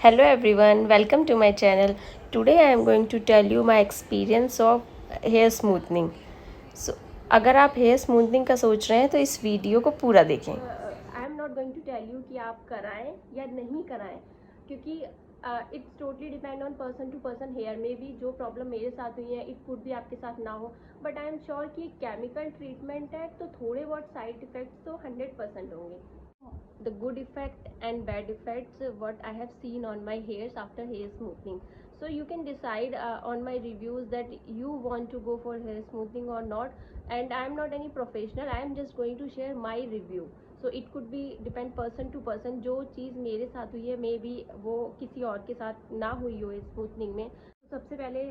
Hello everyone, welcome to my channel. Today I am going to tell you my experience of hair smoothing. So अगर आप hair smoothening का सोच रहे हैं तो इस वीडियो को पूरा देखें. I am not going to tell you कि आप कराएं या नहीं कराएं, क्योंकि it's totally depend on person to person. Hair में भी जो प्रॉब्लम मेरे साथ हुई है इट कुड भी आपके साथ ना हो, बट आई एम श्योर कि केमिकल ट्रीटमेंट है तो थोड़े बहुत साइड इफेक्ट्स तो 100% होंगे. The good effect and bad effects what I have seen on my hairs after hair smoothing. So you can decide on my reviews that you want to go for hair smoothing or not. And I am not any professional, I am just going to share my review. So it could be depend person to person. जो चीज़ मेरे साथ हुई है may be वो किसी और के साथ ना हुई हो स्मूथनिंग में. तो सबसे पहले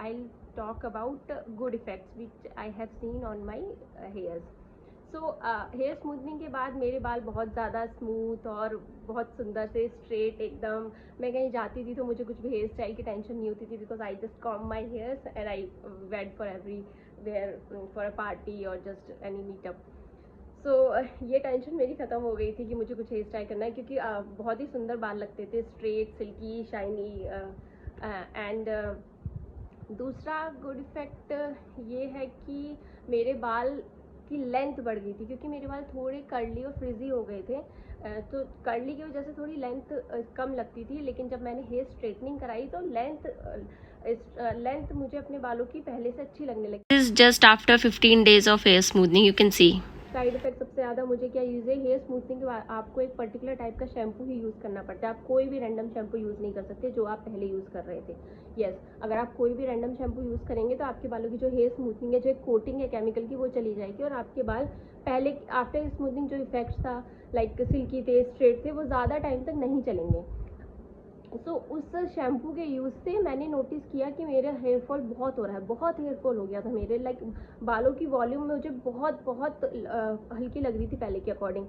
I talk about good effects which I have seen on my hairs. So here smoothening के बाद मेरे बाल बहुत ज़्यादा स्मूथ और बहुत सुंदर से स्ट्रेट एकदम. मैं कहीं जाती थी तो मुझे कुछ भी हेयर स्टाइल की टेंशन नहीं होती थी, because I just comb my hairs and I wait for everywhere for a party और जस्ट एनी मीटअप. सो ये टेंशन मेरी ख़त्म हो गई थी कि मुझे कुछ हेयर स्टाइल करना है, क्योंकि बहुत ही सुंदर बाल लगते थे, स्ट्रेट सिल्की शाइनी. एंड दूसरा गुड इफ़ेक्ट ये है कि मेरे बाल की लेंथ बढ़ गई थी, क्योंकि मेरे बाल थोड़े कर्ली और फ्रिजी हो गए थे. तो कर्ली की वजह से थोड़ी लेंथ कम लगती थी, लेकिन जब मैंने हेयर स्ट्रेटनिंग कराई तो लेंथ मुझे अपने बालों की पहले से अच्छी लगने लगी. This is just after 15 days of hair smoothing, you can see. Side effect सबसे ज़्यादा मुझे क्या यूज़ है, हेयर स्मूथनिंग के बाद आपको एक पर्टिकुलर टाइप का शैम्पू ही यूज़ करना पड़ता है. आप कोई भी रैंडम शैम्पू यूज़ नहीं कर सकते जो आप पहले यूज़ कर रहे थे. यस, अगर आप कोई भी रैंडम शैम्पू यूज़ करेंगे तो आपके बालों की जो हेयर स्मूथनिंग है, जो एक कोटिंग है केमिकल की, वो चली जाएगी और आपके बाल पहले आफ्टर स्मूथनिंग जो इफेक्ट्स था लाइक सिल्की थे, स्ट्रेट थे, वो ज़्यादा टाइम तक नहीं चलेंगे. सो उस शैम्पू के यूज़ से मैंने नोटिस किया कि मेरा हेयर फॉल बहुत हो रहा है. बहुत हेयर फॉल हो गया था मेरे, लाइक बालों की वॉल्यूम में मुझे बहुत बहुत हल्की लग रही थी पहले के according.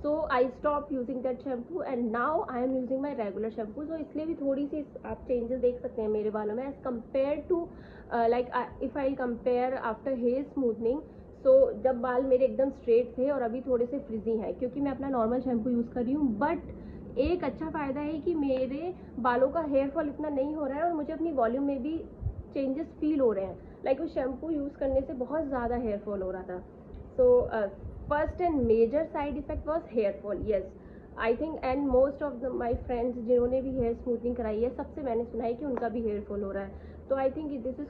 So I stop using that shampoo and now I am using my regular shampoo. So इसलिए भी थोड़ी सी आप चेंजेस देख सकते हैं मेरे बालों में as compare to like if I compare after hair smoothening. So जब बाल मेरे एकदम स्ट्रेट थे और अभी थोड़े से फ्रिजी हैं, क्योंकि मैं अपना नॉर्मल शैम्पू यूज़ कर रही हूँ. बट एक अच्छा फ़ायदा है कि मेरे बालों का हेयर फॉल इतना नहीं हो रहा है और मुझे अपनी वॉल्यूम में भी चेंजेस फील हो रहे हैं. लाइक उस शैम्पू यूज़ करने से बहुत ज़्यादा हेयर फॉल हो रहा था. So first and major side effect was hair fall. Yes, I think and most of my friends जिन्होंने भी हेयर स्मूथनिंग कराई है, सबसे मैंने सुना है कि उनका भी हेयर फॉल हो रहा है. तो I think this is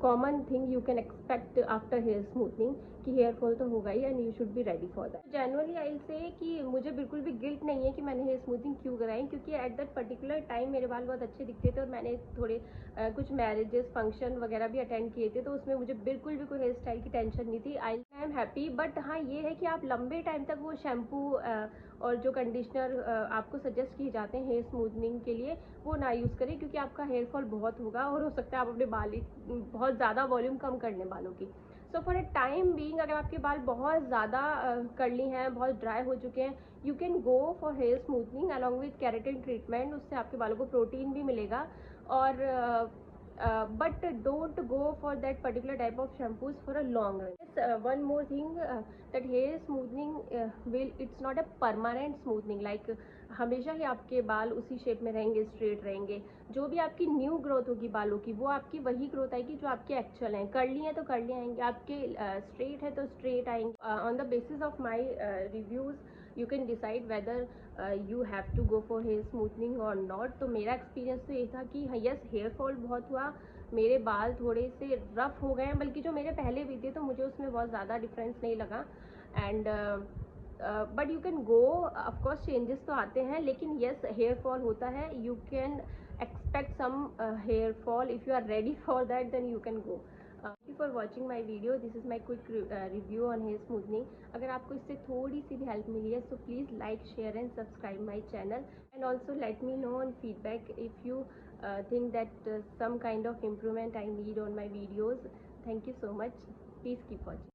common thing you can expect after hair smoothening, कि हेयर फॉल तो होगा ही and you should be ready for that. Generally I say कि मुझे बिल्कुल भी गिल्ट नहीं है कि मैंने हेयर स्मूथिंग क्यों कराई, क्योंकि एट दैट पर्टिकुलर टाइम मेरे बाल बहुत अच्छे दिखते थे और मैंने थोड़े कुछ मैरिजेस फंक्शन वगैरह भी अटेंड किए थे, तो उसमें मुझे बिल्कुल भी कोई हेयर स्टाइल की टेंशन नहीं थी. I am happy. बट हाँ, ये है कि आप लंबे टाइम तक वो शैम्पू और जो कंडीशनर आपको सजेस्ट किए जाते हैं हेयर स्मूथनिंग के लिए, वो ना यूज़ करें, क्योंकि आपका हेयर फॉल बहुत होगा और हो सकता है आप अपने बाल बहुत ज़्यादा वॉल्यूम कम कर लें बालों की. So for a time being, अगर आपके बाल बहुत ज़्यादा कर्ली हैं, बहुत ड्राई हो चुके हैं, you can go for hair smoothening along with keratin treatment. उससे आपके बालों को प्रोटीन भी मिलेगा. और but don't go for that particular type of shampoos for a long run. One more thing, that hair smoothening will it's not a permanent smoothening. Like हमेशा ही आपके बाल उसी शेप में रहेंगे, स्ट्रेट रहेंगे. जो भी आपकी न्यू ग्रोथ होगी बालों की, वो आपकी वही ग्रोथ आएगी जो आपके एक्चुअल हैं. कर्ली हैं तो कर्ली आएंगे, आपके स्ट्रेट है तो स्ट्रेट आएंगे. On the basis of my reviews you can decide whether you have to go for hair smoothening और नॉट. तो मेरा एक्सपीरियंस तो ये था कि यस, हेयर फॉल बहुत हुआ, मेरे बाल थोड़े से रफ हो गए हैं, बल्कि जो मेरे पहले भी थे तो मुझे उसमें बहुत ज़्यादा डिफरेंस नहीं लगा. And but you can go, of course changes तो आते हैं, लेकिन येस, हेयर फॉल होता है. You can expect some hair fall. If you are ready for that, then you can go. Thank you for watching my video. This is my quick review on hair smoothing. अगर आपको इससे थोड़ी सी भी help मिली है, so please like, share and subscribe my channel. And also let me know on feedback if you think that some kind of improvement I need on my videos. Thank you so much. Please keep watching.